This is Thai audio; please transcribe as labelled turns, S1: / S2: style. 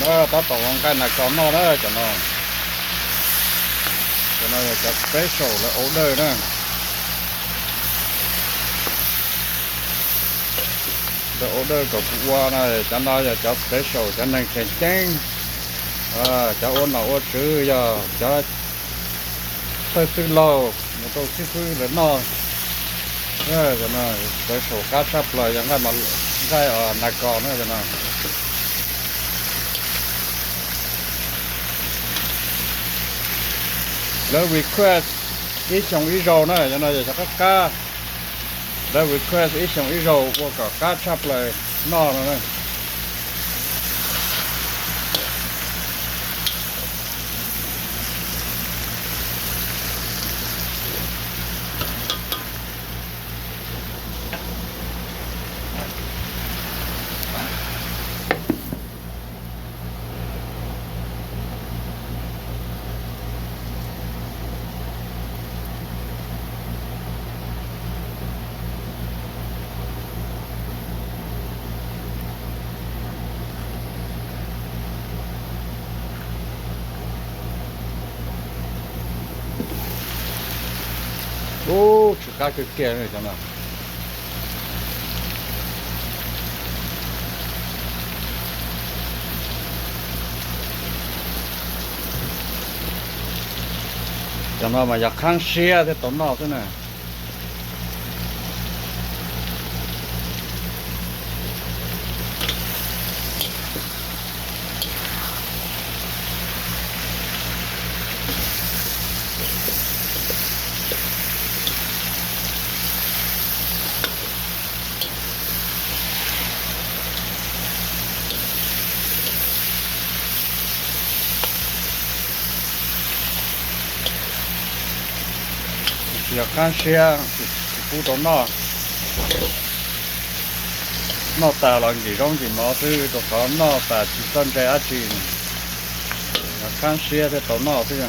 S1: nó ta tổ cái này còn nó đó cho nó là cho special là order đó the order của qua này cho nó là cho special cho nên cái chén cho ôn nào ôn chữ giờ cho hơi tư lâu một câu thứ là nó cho nó special cá sắp lại những cái mà cái ở này còn nữa cho nóแล้ว request อีกอย่างอีโรนะจะน่าจะสักก้าแล้ว request อีกอย่างอีโรว่าก็ก้าชับเลยนอกนะโอ้ชุดก้าคือแก่เลยจังนะจังนะมาจากข้างเชียที่ต้นนอกใช่ไหมจากข้างเชียผู้ต้นนอกนอกแต่หลังกี่ร้องกี่หมอซื้อตัวเขานอกแต่จีต้นใจอาจีนจากข้างเชียที่ต้นนอกใช่ไหม